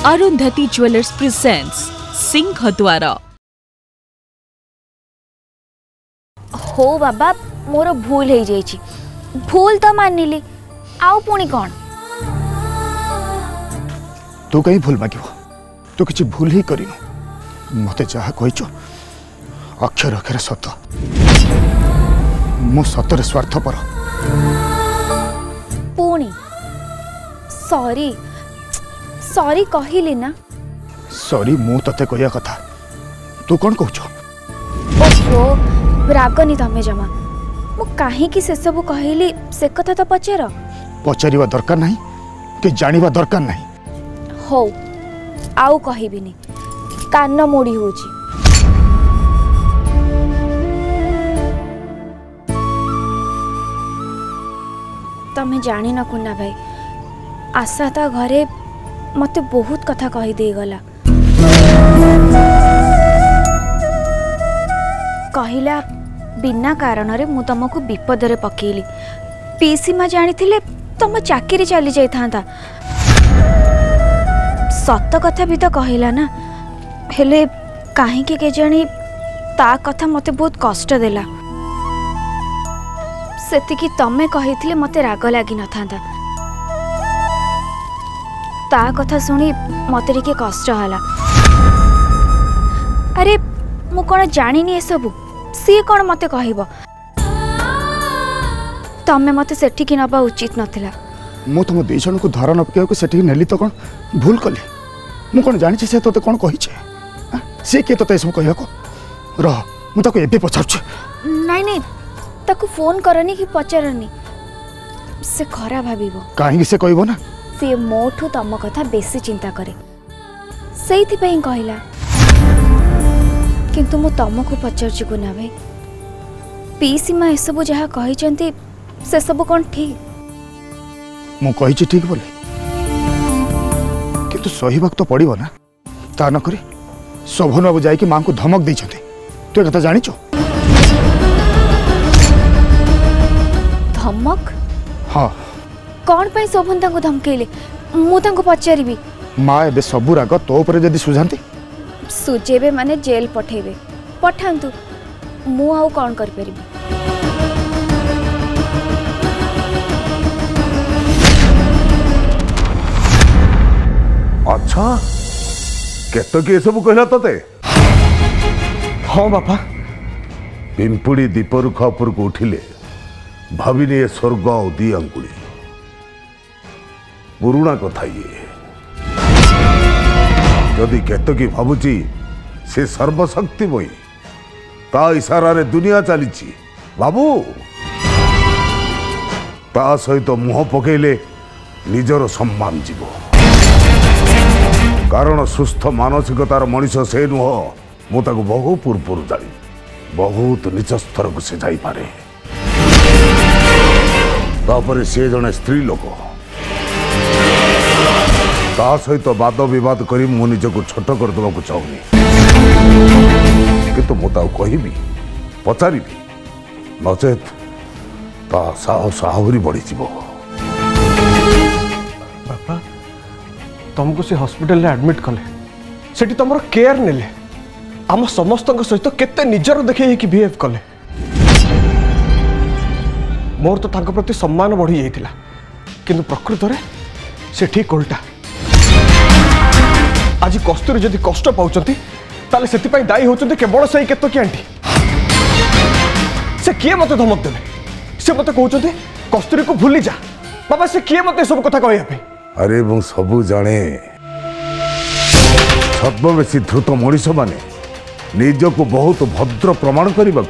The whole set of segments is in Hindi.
अरुंधति ज्वेलर्स प्रेजेंट्स सिंहद्वार। हो बाबा मोर भूल हो जाइए, भूल तो मानिली आउ पुणी कौन। तू कहीं भूल मागिब, तू किसी भूल ही करिनु। मते जहा कहिचो अक्षर अक्षर सत। मो सतरे स्वार्थपर। पुणी सॉरी सॉरी कहली ना। सॉरी मु तते कहया कथा, तू कौन कहछ? ओहो रागनी तमे जमा। मु काहे कि से सब कहली से कथा तो पचार। पचारिबा दरकार नहीं कि जानिबा दरकार नहीं। हो आउ कहबिनी, कान मोड़ी होची। तमे जानी न कुन्ना भाई, आशा ता घरे मते बहुत कथा कही दे गला। कहिला बिना कारण रे मु तुमको विपद रे पकेली। पीसी माँ जानी थिले तुम चाकरी चली जाई थांता। सत कथा भी तो कहिला ना, हेले काहे के जानी ता कथा मते बहुत कष्ट देला। सेतिकी तमे कहिथिले मते राग लागी न थांता। ता कथा सुनी मते टिके कष्ट होला। अरे मु कोन जानिनी ए सब, सी कोन मते कहइबो। तमे मते सेठी कि नबा उचित नथिला। मु तुम दुई जन को धर न पकेउ को सेठी नेली तो कोन भूल कली। मु कोन जानि से तोते कोन कहिछे? से के तोते सब कहया को रह, मु ताको एबे पछाछ। नहीं नहीं ताको फोन करनी कि पचारनी, से खरा भाबिबो। काहे से कहइबो ना? से मोठू तम कथा बेसी चिंता करे, सेइथि पई कहला। किंतु मु तमको पचारछि को ना भाई, पीसी मा ए सब जहा कहिचंती से सब कोन ठीक? मु कहिछि ठीक बोली, किंतु सही वक्त तो पड़िबो ना। ता न करी शोभन बाबू जाई कि मां को धमक दैछथि। तू ए कथा जानिचो? धमक? हाँ। कौन पे शोभन तांको धमकेले? मु तांको पचारिबी। माँ एबे सबु राग तो ऊपर जदि सुझांती, सुजेबे माने जेल पठेबे। पठांतु, मु आउ कौन कर परिबी? अच्छा केत के सब कहला तते? हाँ बापा। पिंपुड़ी दीपर खपुर को उठिले भाविनी ए स्वर्ग और दी अंगुली। पुरुणा कथा ये, जदि केतकी भावुची से सर्वशक्तिमयी, ता इशारा रे दुनिया चली बाबू। ता सहित मुह पकेले निजर सम्मान जीव। कारण सुस्थ मानसिकतार मनीष से नुह, मु ताको बहु पूर्व जानी बहुत नीच स्तर को से जाई पारे। तापर से जने स्त्री लोक, ता सहित वाद विवाद करी मु निजको छोट कर देबा चाहूनी। किंतु मु ताऊ कहबी, पचारिबी, नचेत ता साहस आहरी बढ़ी जीवो। बापा तुमको से हॉस्पिटल रे एडमिट कले, सेठी तुमरो केयर नेले, आम समस्त सहित केते निजर देखे कि बिहेव कले। मोर तो तांको प्रति सम्मान बढ़ी जाइतिला, किंतु प्रकृत रे से ठीक उल्टा। आज कस्तूरी जदि कष्ट पाउचंती ताले सेति पई दायी होचंती केवल सही केतो की आंटी। से किए मते धमक देले? से मते कहउचंती कस्तूरी को भूली जा। बाबा से किए मते सब कथा कहया पे? अरे मु सबु जाने, छद्मवेशी धृत मनीष माने निजको बहुत भद्र प्रमाण करने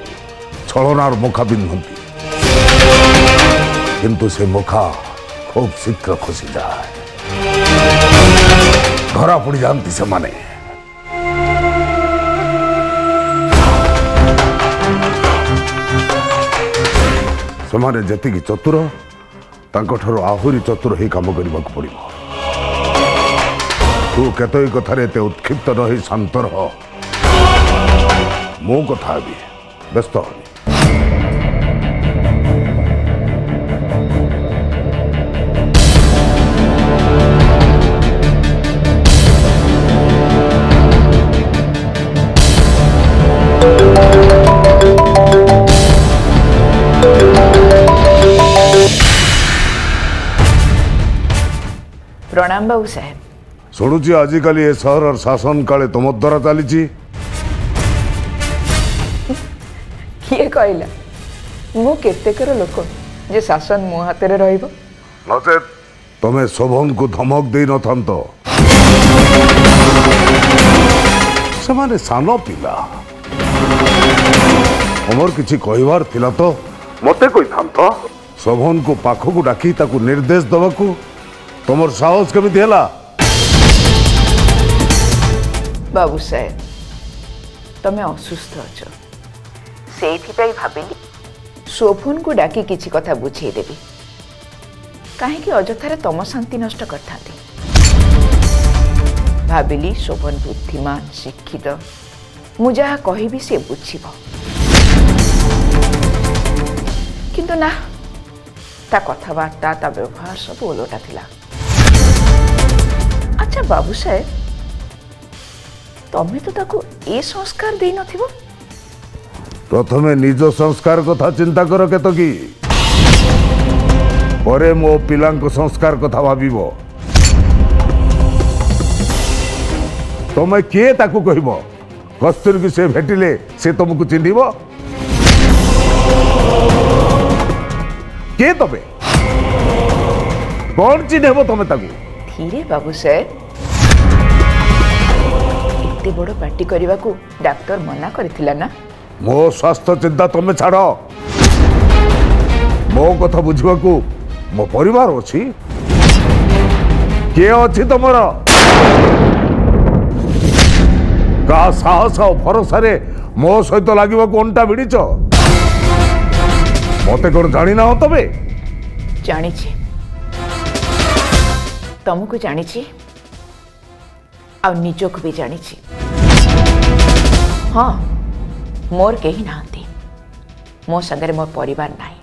छलनार मुखा पिंधती, किंतु से मुखा खूब शीघ्र खसी जाए, धरा पड़ जाती से माने। समाने जतिकी चतुर तांको ठारो आहुरी चतुर ही काम करने को पड़ो। तू केतई कथार एत उत्क्षिप्त रही शांत रह, मो कथा भी व्यस्त हनी। प्रणाम बाबू साहेब। शुणुची आजिकल ए सहर शासन काले तुम द्वारा चली किए कहला मु केतेकर लोक जे शासन मो हाथ में रहिबो नचेत तुम्हें शोभन को धमक दे न था से सान पिला तुमर किसी कहबार थिला तो मते कोई था शोभन को पाखक डाकी ताकू निर्देश दबाकू तुमर साहस केमिति हैला? बाबू साहेब तमे असुस्थ अछ से भाविली शोभन को डाकी किसी कथा बुझे देवी कहीं अजथारे तम शांति नष्ट करता भाविली शोभन बुद्धिमान शिक्षित मु जहा कहि से बुझिब किंतु ना ता कथबार्ता ता व्यवहार सब ओलटा थिला। अच्छा बाबू साहेब तमे तो ताको ए संस्कार दे नथिबो? प्रथमे निज संस्कार कथा चिंता कर केतकी परे मो पिलांको संस्कार कथा भाबिबो। तमे किए ताकू कहिबो कस्तूरी से भेटिले से तुमको चिन्हिबो के तमे कौन चिन्हबो तमे ताकू? धीरे बाबू साहेब इतने बड़ पार्टी करने को डाक्टर मना करथिला ना? मो स्वास्थ्य चिंता तमे छाड़ मो कथा बुझा मो परिवार अच्छी किए अच्छी तुमर का साहस और भरोसा रे मो सहित लगे अंटा भिड़च मते कौन जानी ना हो तबे? जानी तुमको जानी आ निजक भी जानी। हाँ मोर कहीं नहांती मो संगे मोर परिवार नहीं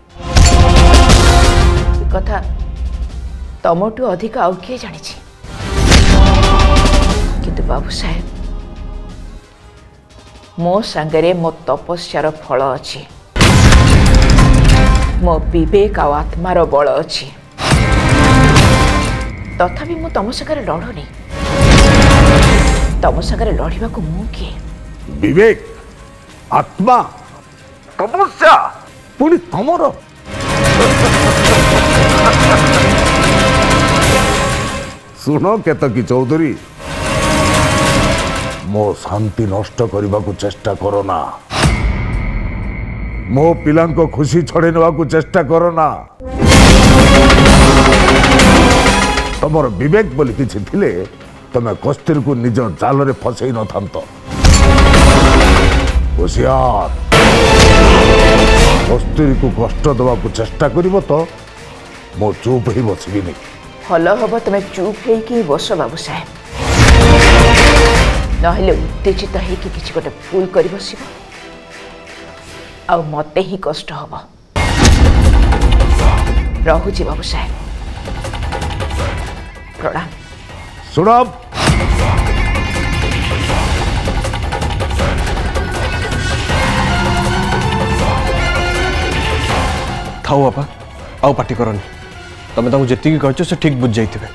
कथा तमठू अधिक आउ किए जानी। किंतु बाबू साहेब मो संगे मो तपस्यार फल अच्छी मो विवेक आ आत्मार बल अच्छी तथापि मु तम संगे लड़ुनी तम संगे लड़वा को मु किए? विवेक आत्मा तपस्या पुणी तमर सुनो केतकी चौधरी मो शांति नष्ट करने को चेष्टा करो ना मो पिला को खुशी छड़े नेवा को चेष्टा करो ना तमर विवेक बोली किछि थिले तमे कस्तूरी को निज जाल रे फसई न थांतो होशियार कस्तूरी को कष्ट दवा को चेष्टा करिवो तो मो चुप ही बसबी नहीं। भल हम तुम चुप हो बस बाबू साहेब नहले उत्तेजित होकि किसी गोटे भूल कर बस आ मते ही कष्ट हम रहुची बाबू साहेब प्रणाम। सुना थाऊ बापा आउ पार्टी करनी तमे ताकू जेतिकी कहछ से ठीक बुझ जाइथिबे।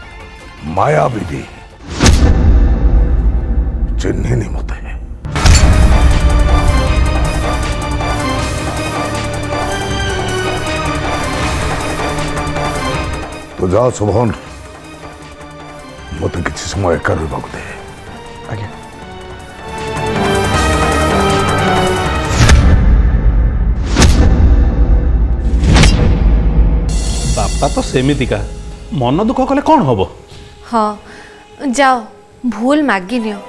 माया विधि चिन्हिनी मते तो जा शोभन मते किसी समय एका रहिबा दे। आज्ञा। बापा तो सेमिति का मन दुख कले कौन हम? हाँ जाओ भूल मागी नियो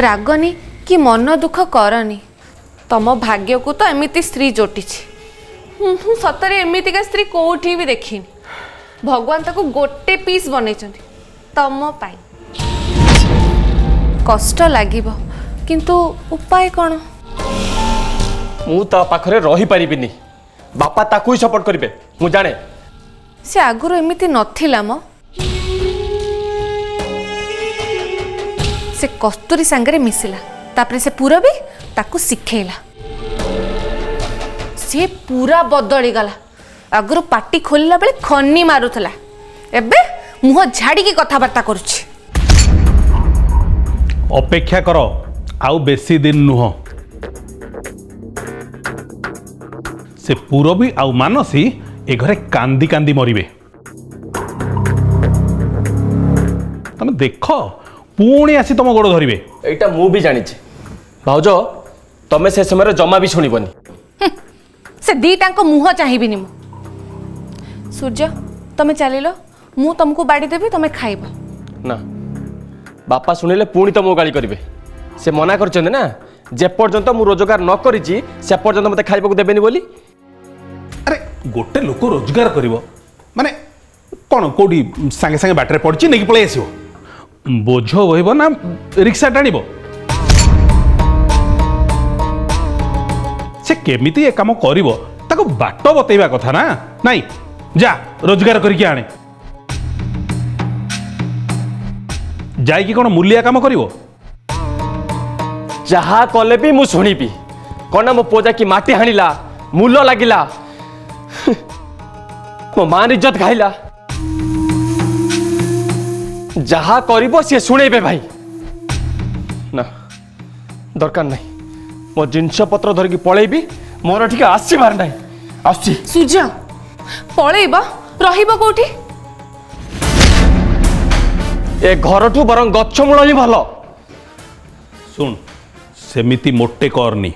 रागनी कि मन दुख करनी तम भाग्य को तो एमिति स्त्री जोटी सतरे एमितिका स्त्री कोठी भी देखिनी भगवान ताको गोटे पीस बनै तम पाई कष्ट लागिबो किंतु उपाय कौन? मु ता पाखरे रही परिबिनी बापा ताकू ही सपोर्ट करिवे मु जाने से आगुरो एमिति नथिला म से कस्तूरी सांगरे मिसिला तापरे से पूरा भी ताकू सिखेला से पूरा बदली गला आगु पाटी खोलला बेले खनी मारुथला एबे मुह झाड़ी कथबार्ता करुछि। अपेक्षा कर आउ बेसी दिन नुह से पूरबी आउ मानसी ए घरे कांदी कांदी मरिबे। तमे देख पुणी आसी तुम गोड़ धरिबे। एटा मु भी जानी भाउज तमे से समय जमा भी शुणबनी से दीटा मुह चाहिए मु। सूर्य तमे चलिल मु तुमको बाड़ी देवी तमे खाइब ना बापा शुणिले पुणी तुमको गाली करेंगे। से मना कर ना जे पर्यंत मु रोजगार न करिछि से पर्यंत मते खाइबा को देबेनी बोली। अरे गोटे लोक रोजगार करिवो माने कौन कोडी सांगे सांगे बाटरे पड़ची नहीं पळे आसीबो बोझ होइबो ना रिक्शा टाणिबो। से केमिति ए काम करिवो ताको बाट बतैबा कथा ना नहीं जा रोजगार करके आने जाई कि कोन मूल्य काम करिवो। जहा कले भी मु शुणिबी कौन मो पोजा की माटी हाणिला मूल लागिला मो मान इज्जत खाइला जहा करिबो से शुणेबे भाई ना दरकार नहीं मो जिनस पत्र धरिकी पळेबी मोर ठीक आसीबार नहीं आसी। सूर्य पळेबा रहिबो कोठी ए घरठू बरं गछ मूल ही भल। सुन सेमिति मोटे करनी।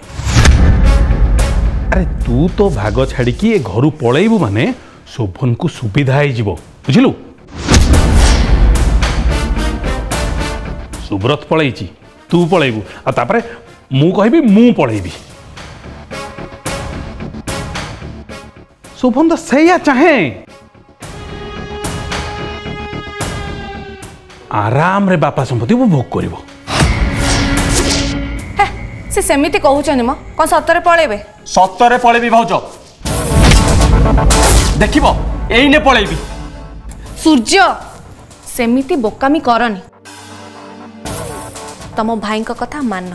अरे तू तो भाग छाड़ी ए घर पलैबू माने शोभन को सुविधा हो बुझिलु। सुब्रत पलैची तू पलैबू आ तापरे मु कहबी मु पलैबी। शोभन तो सैया चाहे आराम रे बापा संपत्ति उपभोग करिवो। से सेमिति कहउछन म कोन सतरे पळेबे। सतरे पळेबी भाउज देखिबो एइने पळेबी। सूर्य सेमिति बोकामी करनी तम भाई का कथा मान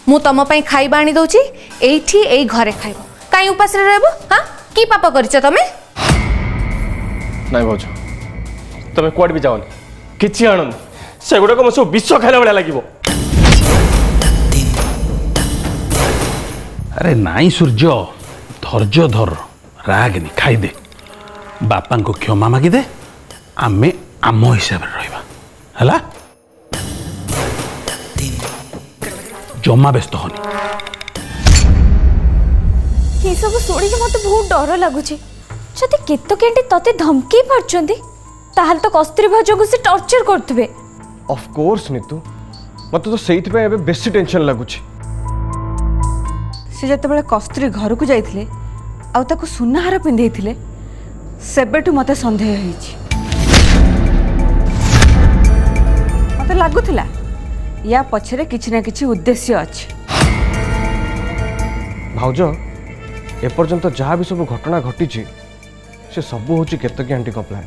मु तम पई खाइबा आनी दउची एठी एई घरे खाइबो काई उपास रे रहबो। हां की पाप करिछ तमे नाही भाउज तमे कोड भी जाओनी किछि आणन से गुडा को सब विश्व खाइला बडा लागिवो। अरे नाई सूर्य धैर्य धर रागनी खाई दे बापा को क्षमा मागी दे आमे आम हिसाब रे रहबा हला जमा व्यस्त होनी। ये सब शुणी मत बहुत डर लगुच जदि केतो केंटी तते धमकी पारछंती ताहल तो कस्तूरी भाजो से टॉर्चर करथबे। ऑफ कोर्स नीतू मत तो सेहित पे एबे बेसी टेंशन लागुची। से जते बेले कस्तूरी घर को जाइथिले आ ताको सुनाहार पिंधैथिले सेबेटू मते संदेह होईची। मते लागुथिला या पछरे किछि ना किछि उद्देश्य अछि। भाउज एपर्यंत जहाँ भी सब घटना घटी से सब हूँ केतकी आंटी का प्लान।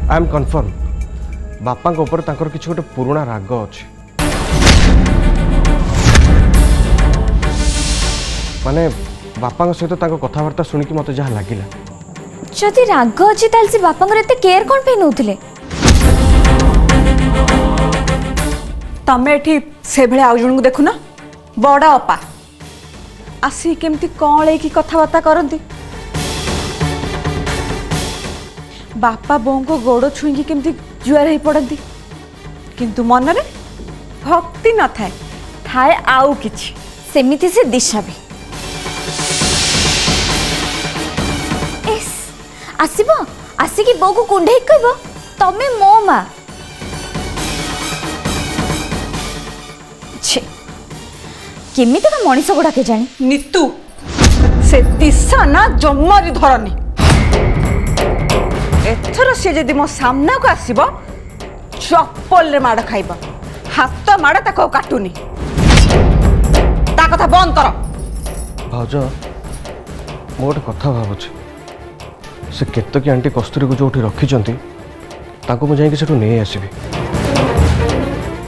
आई एम कन्फर्म बापा ऊपर तांकर किछि गोटे पुराना राग अछि माने बापा सहित तांको कथाबार्ता सुनिकी मते जहाँ लागिला जदि राग अछि ताल से बापा एते केयर कोन पे नउथिले। तमे एठी से भेले आउ जणु देखु ना बड़ा अपा आसी केमती कळे की कथाबार्ता करंती बापा बों को गोड़ छुई केमती जुआर ही पड़ती किंतु मन रे भक्ति न थाए थाए आउ किछि सेमिति से दिशा भी एस आसीबो आसी की बो को कुंडे कहबो तमे मो मा छे केमिति का मनीष गुडा के जानी नितु से दिशा ना जम्मारी धरनी एथर से जदि मो सामना को आसीबो चप्पल रे माड़ खाइबो हाथ माड़ ताको काटुनी ता कथा बंद कर। भाउज मोट कथा भावुछि से केतकी आंटी कस्तूरी को जोठी रखिचंती ताको मु जाई कि सेठू नै आसीबी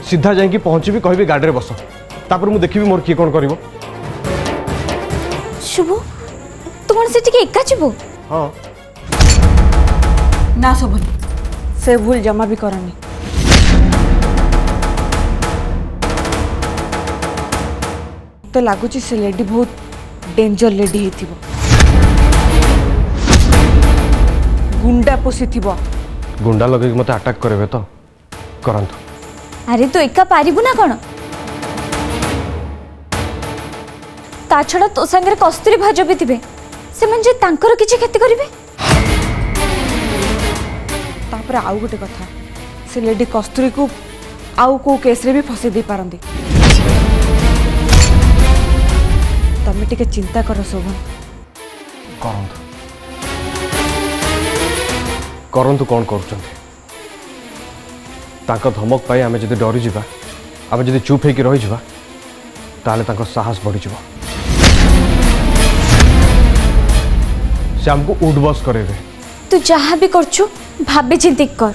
सीधा जाई कि पहुंचीबी कहबी गाड़ी रे बस तापर मु देखिबी मोर की कोन करिवो। शुभ तुम से टिके एका जीवो? हां ना शोभन से भूल जमा भी करनी। तो लगुच से लेडी बहुत डेंजर लेडी हेतिबो, गुंडा पोसी थिबो। गुंडा लगे मते अटैक करबे तो करंतु। अरे तो एका पारिबु ना कोन? ता छड़ा तो संगे कस्तूरी भाज भी थिबे, से मन जे तांकर किछि खेती करिवे। तापर आउ गोटे कथा, से लेडी कस्तूरी को आउ को केस रे भी फसे दे पारंदी। तमे टिके चिंता करो शोभन। करंतु करंतु कौन करुचंती? तांका धमक पाई आमे जदि डरी जिबा, आमे जदि चुप हेकि रहि जिबा, ताले तांका साहस बढ़ी जिवो। से हमको उठबस करेबे। तू जहाँ भी करछु भाबे चिंती कर।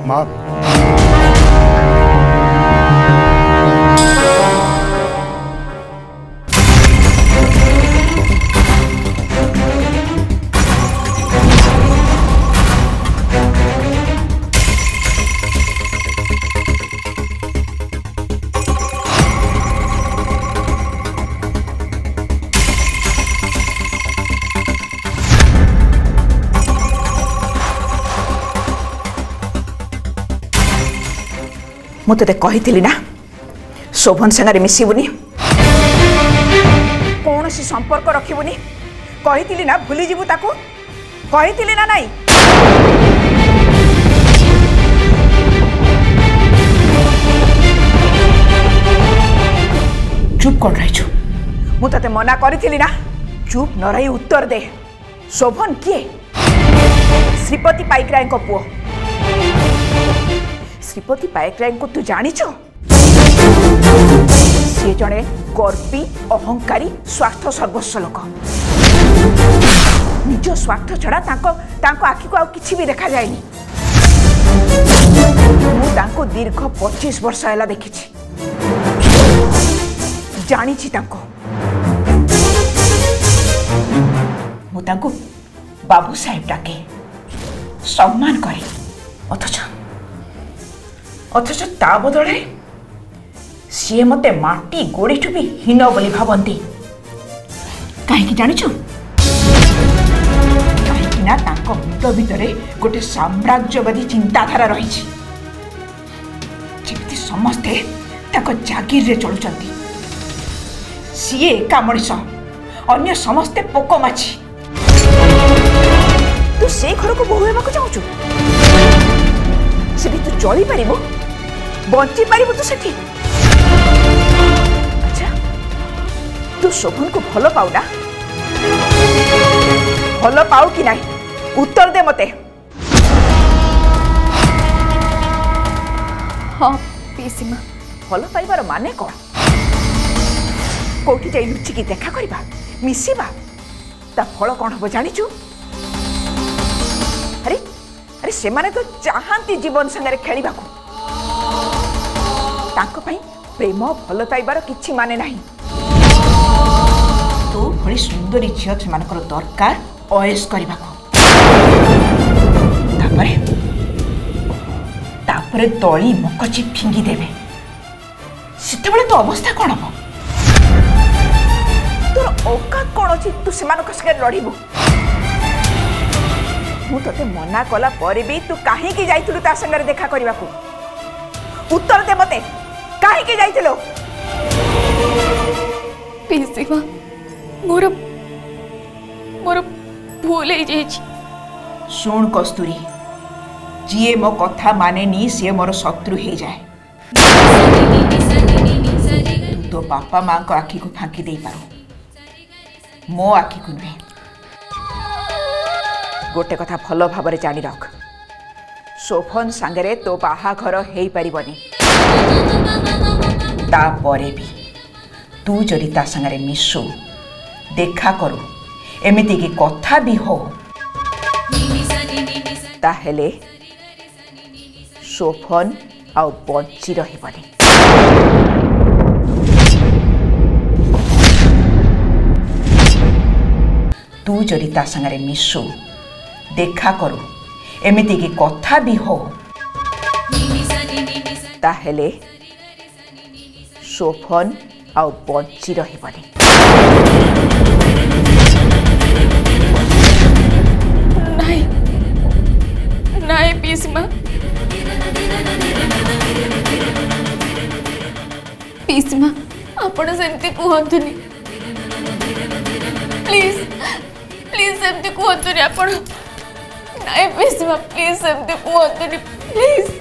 माँ मु ते कही ना शोभन सागर मिसबुनि, कौन सी संपर्क रखिबुनि। कही ना भूली जीवु ताकू, कही ना नाई। चुप कौन रही? मु ते मना करी ना, चुप न रही उत्तर दे। शोभन किए? श्रीपति पाइकराय को पुओ। श्रीपति पाइकराय को तू जानिଛ? सी जड़े गर्वी अहंकारी स्वार्थ सर्वस्व लोक। निज स्वार्थ छड़ा तांको आखि को किछि भी देखा जाएनी। मु तांको दीर्घ 25 वर्ष हैला देखिछि, जानिछि तांको। मु तांको बाबू साहेब डाके, सम्मान करे। अथच ता बदले सी मते माटी गोड़ीठू भी हीन बोली भावती। कहीं जानिछु? कहीं ना तांको मुंड भितरे गोटे साम्राज्यवादी चिंताधारा रही। जेमिति समस्ते ताको जागीर रे चलुचंती। सी एका मनीष, अन्य समस्ते पोकमाछी। तू से घर को बोहू हेबाकु चाहूचु? सेठी तू चली पारिबो, बंची पारिबो तू सेठी? अच्छा तू शोभन को भल पाऊ ना? भल पाऊ कि नहीं उत्तर दे मते। हाँ पीसीमा। भल पाइबार माने कौन? कोठी जाई लुचिकी देखा करबा, मिसिबा, ता फल कौन हम जानिचु? अरे से माने तो चाहती जीवन संगे खेलिबा को। तांको पई प्रेम भल पाइबार किछि माने नाही। तो भली सुंदरी झियो से मानकर दरकार अयस करबा को। तापरे तली मकची फिंगी देबे। सेते बेले तो अवस्था कोन हो? तोर औकात कोन अछि तू से मानक संगे लड़िबो? मु तते मना कला परे भी तू काहे की जाइथिलु ता संगे देखा करबा को? उत्तर दे मते, काहे की जाइथिलु? पीसीमा मोर भूल हो जाइछि। सुन कस्तूरी, जीए मो कथा माने नी से मोर शत्रु हो जाए। तू तो बापा मां को आखि को फांकी दे पारो, मो आखि को नहीं। गोटे कथा भल भाव जानी रख शोभन सांगरे तो बाहाघर हो पारिबनी तापरे भी तू जदि ता सांगरे मिशु देखा करू एमिति की कथा भी हो ताहेले शोभन आ बंची रहिबनी। तू जदि ता सांगरे मिशु देखा करू एमिति की कथा भी हो ताहेले शोभन आ बंची रहिबनी। नहीं नहीं पीसीमा पीसीमा आपण सेमती कहतुनी प्लीज प्लीज सेमती कहतुनी आपण नहीं पीसीमा प्लीज सेमती कहतुनी प्लीज।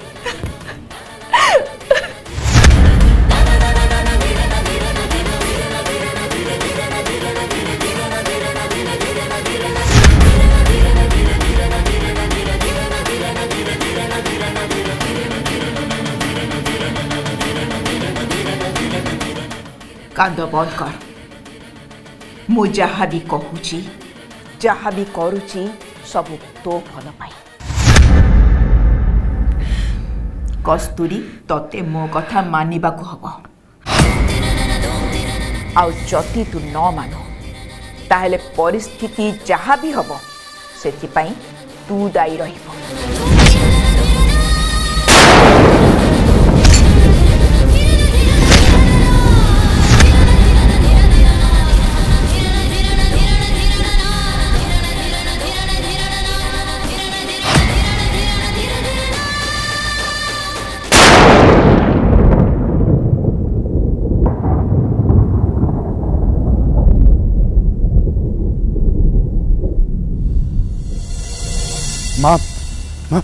कांद बंद कर मु जहाँ भी कहूची जहाँ भी करुची सब तो भल पाई। कस्तूरी तते मो कथा मानिबा को हबो आउ जति तू न मानो ताहेले परिस्थिति जहाँ भी हबो सेथिपाई तू दायी रहिबो। माँ माँ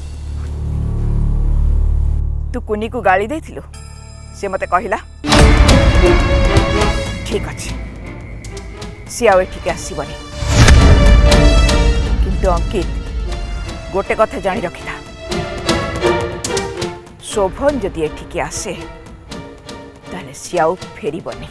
तू कुनी को गाली देथिलु से मते कहिला ठीक अच्छे सी आउ एठिके आसीबनी किंतु अंकित गोटे कथा जानी रखिथा शोभन जदि एठिके आसे ताले सी आउ फेरिबनी।